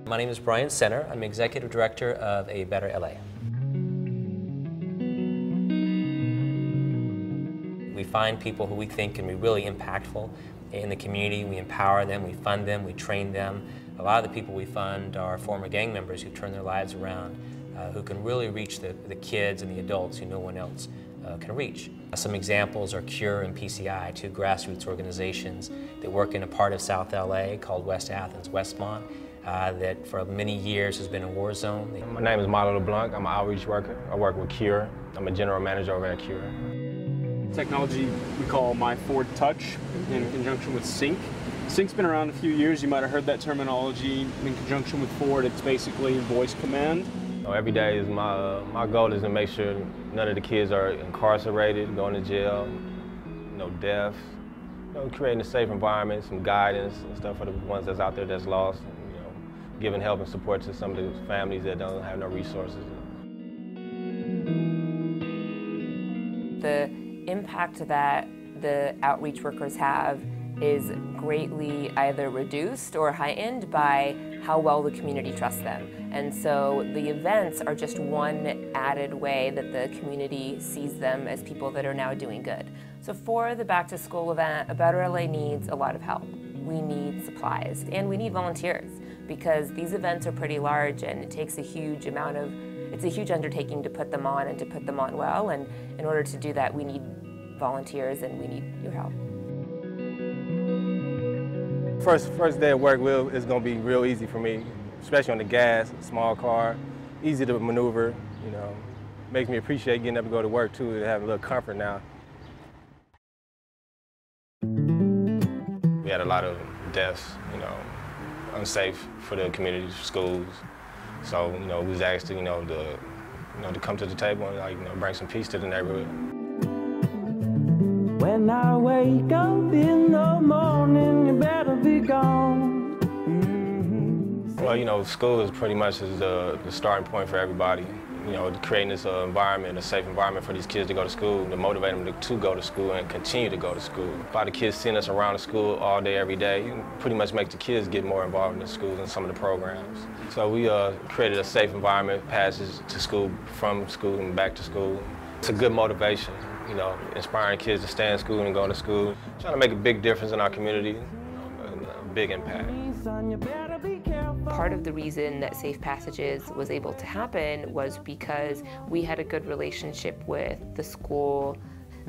My name is Brian Senner. I'm Executive Director of A Better LA. We find people who we think can be really impactful in the community. We empower them, we fund them, we train them. A lot of the people we fund are former gang members who turn their lives around, who can really reach the kids and the adults who no one else can reach. Some examples are CURE and PCI, two grassroots organizations that work in a part of South LA called West Athens, Westmont, that for many years has been a war zone. My name is Milo LeBlanc. I'm an outreach worker. I work with CURE. I'm a general manager over at CURE. Technology we call My Ford Touch in conjunction with Sync. Sync's been around a few years. You might have heard that terminology. In conjunction with Ford, it's basically voice command. Every day is my goal is to make sure none of the kids are incarcerated, going to jail, no deaths, creating a safe environment, some guidance and stuff for the ones that's out there that's lost, and, giving help and support to some of the families that don't have no resources. The impact that the outreach workers have is greatly either reduced or heightened by how well the community trusts them. And so the events are just one added way that the community sees them as people that are now doing good. So for the back to school event, A Better LA needs a lot of help. We need supplies and we need volunteers because these events are pretty large and it takes a huge amount of, it's a huge undertaking to put them on and to put them on well. And in order to do that, we need volunteers and we need your help. First day of work is going to be real easy for me, especially on the gas, small car, easy to maneuver, makes me appreciate getting up to go to work too, to have a little comfort now. We had a lot of deaths, unsafe for the community schools. So, we was asked to, to come to the table and bring some peace to the neighborhood. When I wake up in the morning, you better be gone. Well, school is pretty much the starting point for everybody. Creating this environment, a safe environment for these kids to go to school, to motivate them to go to school and continue to go to school. A lot of kids seeing us around the school all day, every day, pretty much make the kids get more involved in the schools and some of the programs. So we created a safe environment, passes to school, from school and back to school. It's a good motivation, inspiring kids to stay in school and go to school, trying to make a big difference in our community, a big impact. Part of the reason that Safe Passages was able to happen was because we had a good relationship with the school.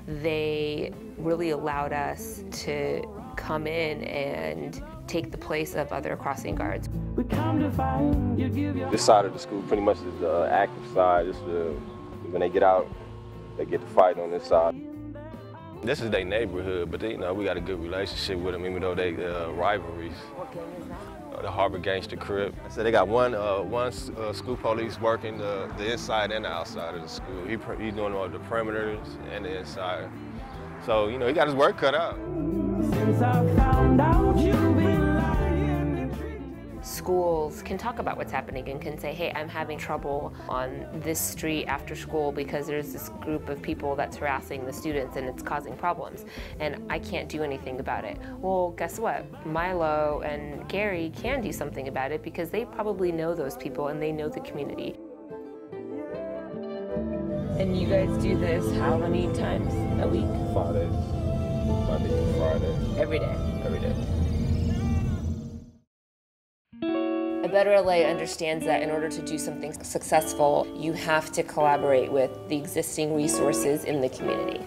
They really allowed us to come in and take the place of other crossing guards. This side of the school pretty much is the active side. When they get out, they get to fight on this side. This is their neighborhood, but we got a good relationship with them, even though they rivalries. What gang is that? The Harbor Gangster Crib. So they got one school police working the inside and the outside of the school. He's doing all the perimeters and the inside. So, he got his work cut out. Since I found out you've been lying. Schools can talk about what's happening and can say, hey, I'm having trouble on this street after school because there's this group of people that's harassing the students and it's causing problems, and I can't do anything about it. Well, guess what? Milo and Gary can do something about it because they probably know those people and they know the community. And you guys do this how many times a week? 5 days. Monday through Friday. Every day? Every day. A Better LA understands that in order to do something successful, you have to collaborate with the existing resources in the community.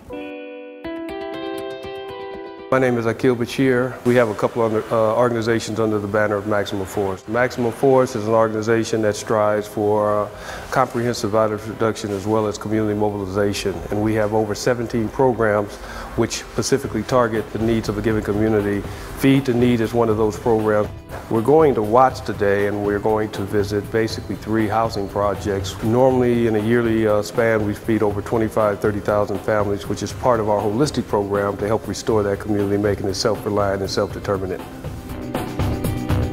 My name is Akil Bashir. We have a couple of organizations under the banner of Maximum Force. Maximum Force is an organization that strives for comprehensive violence reduction as well as community mobilization. And we have over 17 programs which specifically target the needs of a given community. Feed the Need is one of those programs. We're going to Watts today and we're going to visit basically 3 housing projects. Normally in a yearly span we feed over 30,000 families, which is part of our holistic program to help restore that community, making it self-reliant and self-determinant.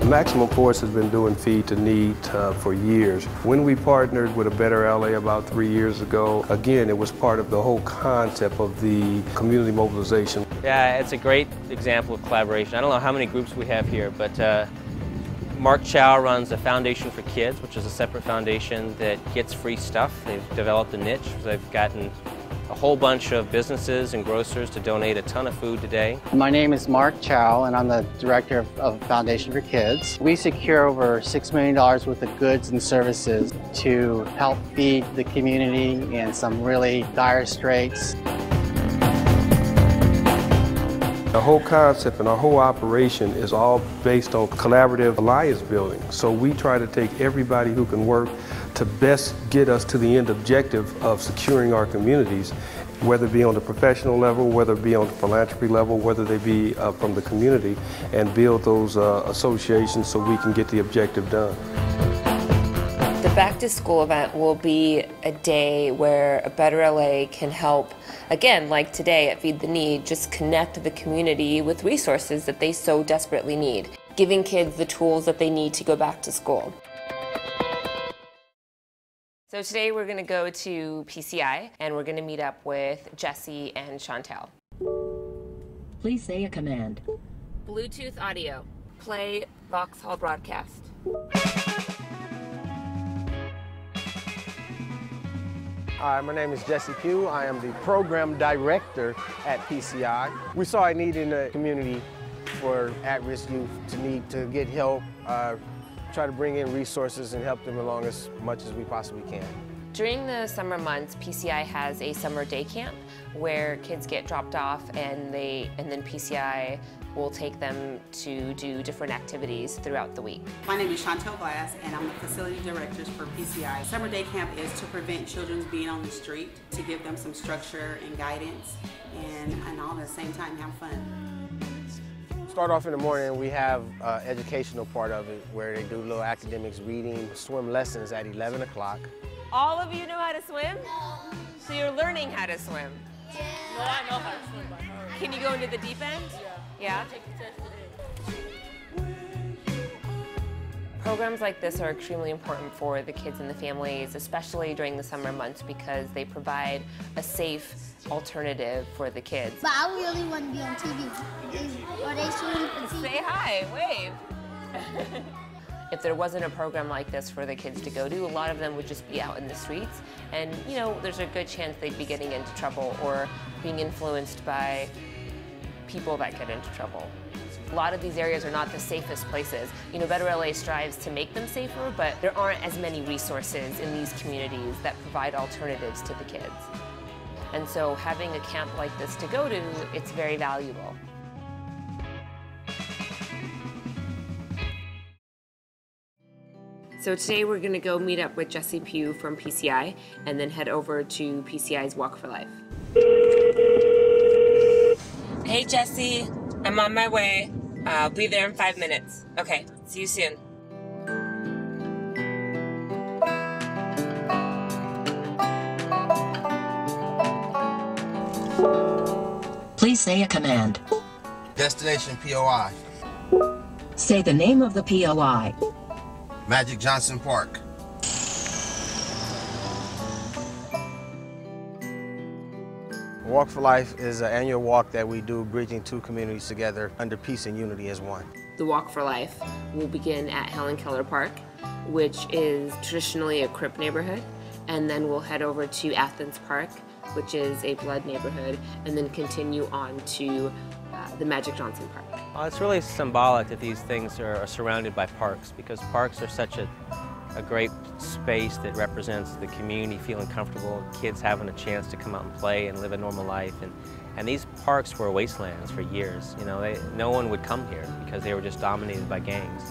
Maximum Force has been doing Feed the Need for years. When we partnered with A Better LA about 3 years ago, again, it was part of the whole concept of the community mobilization. Yeah, it's a great example of collaboration. I don't know how many groups we have here, but Mark Chow runs a Foundation for Kids, which is a separate foundation that gets free stuff. They've developed a niche. They've gotten a whole bunch of businesses and grocers to donate a ton of food today. My name is Mark Chow, and I'm the director of Foundation for Kids. We secure over $6 million worth of goods and services to help feed the community in some really dire straits. The whole concept and our whole operation is all based on collaborative alliance building. So we try to take everybody who can work to best get us to the end objective of securing our communities, whether it be on the professional level, whether it be on the philanthropy level, whether they be from the community, and build those associations so we can get the objective done. The Back to School event will be a day where a Better LA can help, again, like today at Feed the Need, just connect the community with resources that they so desperately need, giving kids the tools that they need to go back to school. So today we're going to go to PCI and we're going to meet up with Jesse and Chantel. Please say a command. Bluetooth audio. Play Vauxhall broadcast. Hi, my name is Jesse Pugh. I am the program director at PCI. We saw a need in the community for at-risk youth to need to get help, try to bring in resources and help them along as much as we possibly can. During the summer months, PCI has a summer day camp where kids get dropped off and then PCI will take them to do different activities throughout the week. My name is Chantel Glass and I'm the facility director for PCI. Summer day camp is to prevent children being on the street, to give them some structure and guidance and all at the same time have fun. Start off in the morning, we have educational part of it where they do little academics, reading, swim lessons at 11 o'clock. All of you know how to swim? So you're learning how to swim? No, I know how to swim by heart. Can you go into the deep end? Yeah? Programs like this are extremely important for the kids and the families, especially during the summer months, because they provide a safe alternative for the kids. But I really want to be on TV. Are they shooting for TV? Say hi, wave. If there wasn't a program like this for the kids to go to, a lot of them would just be out in the streets, and you know, there's a good chance they'd be getting into trouble or being influenced by people that get into trouble. A lot of these areas are not the safest places. You know, Better LA strives to make them safer, but there aren't as many resources in these communities that provide alternatives to the kids. And so having a camp like this to go to, it's very valuable. So today we're going to go meet up with Jesse Pugh from PCI and then head over to PCI's Walk for Life. Hey Jesse, I'm on my way. I'll be there in 5 minutes. Okay, see you soon. Please say a command. Destination POI. Say the name of the POI. Magic Johnson Park. Walk for Life is an annual walk that we do, bridging two communities together under peace and unity as one. The Walk for Life will begin at Helen Keller Park, which is traditionally a Crip neighborhood, and then we'll head over to Athens Park, which is a Blood neighborhood, and then continue on to the Magic Johnson Park. It's really symbolic that these things are surrounded by parks, because parks are such a great space that represents the community feeling comfortable, kids having a chance to come out and play and live a normal life. And these parks were wastelands for years. You know, no one would come here because they were just dominated by gangs.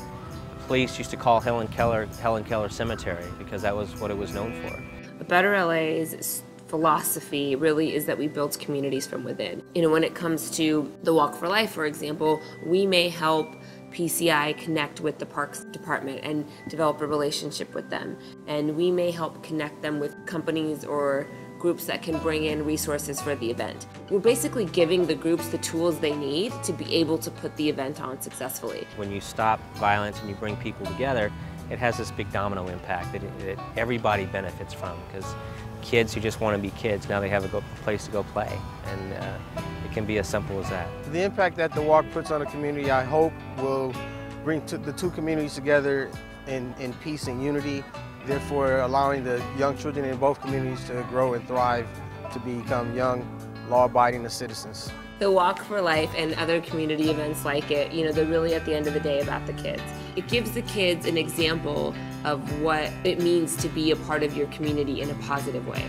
The police used to call Helen Keller Cemetery because that was what it was known for. Better LA's philosophy really is that we build communities from within. You know, when it comes to the Walk for Life, for example, we may help PCI connect with the Parks Department and develop a relationship with them. And we may help connect them with companies or groups that can bring in resources for the event. We're basically giving the groups the tools they need to be able to put the event on successfully. When you stop violence and you bring people together, it has this big domino impact that everybody benefits from, because kids who just want to be kids, now they have a place to go play. And it can be as simple as that. The impact that the walk puts on the community, I hope, will bring the two communities together in peace and unity, therefore allowing the young children in both communities to grow and thrive to become young, law-abiding citizens. The Walk for Life and other community events like it, they're really at the end of the day about the kids. It gives the kids an example of what it means to be a part of your community in a positive way.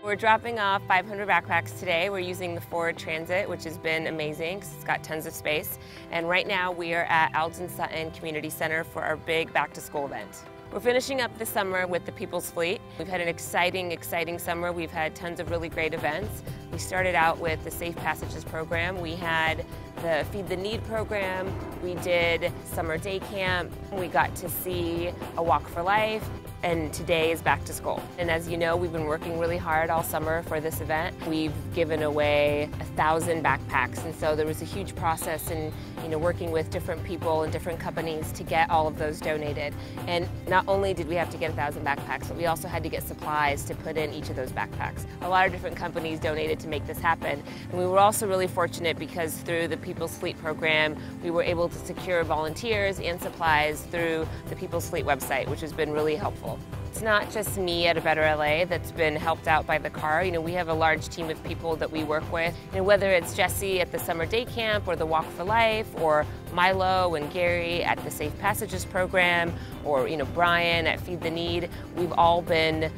We're dropping off 500 backpacks today. We're using the Ford Transit, which has been amazing because it's got tons of space. And right now we are at Alton Sutton Community Center for our big back-to-school event. We're finishing up the summer with the People's Fleet. We've had an exciting summer. We've had tons of really great events. We started out with the Safe Passages program. We had the Feed the Need program. We did summer day camp. We got to see a Walk for Life. And today is back to school. And as you know, we've been working really hard all summer for this event. We've given away 1,000 backpacks, and so there was a huge process in working with different people and different companies to get all of those donated. And not only did we have to get 1,000 backpacks, but we also had to get supplies to put in each of those backpacks. A lot of different companies donated to make this happen. And we were also really fortunate because through the People's Fleet program, we were able to secure volunteers and supplies through the People's Fleet website, which has been really helpful. It's not just me at A Better LA that's been helped out by the car. We have a large team of people that we work with. Whether it's Jesse at the Summer Day Camp or the Walk for Life, or Milo and Gary at the Safe Passages program, or Brian at Feed the Need, we've all been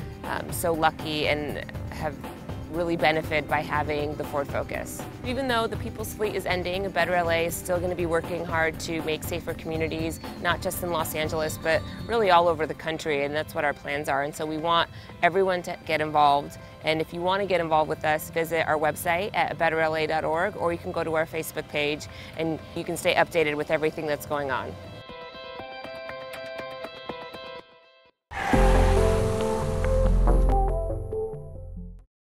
so lucky and have really benefited by having the Ford Focus. Even though the People's Fleet is ending, A Better LA is still going to be working hard to make safer communities, not just in Los Angeles, but really all over the country, and that's what our plans are. And so we want everyone to get involved. And if you want to get involved with us, visit our website at abetterla.org, or you can go to our Facebook page and you can stay updated with everything that's going on.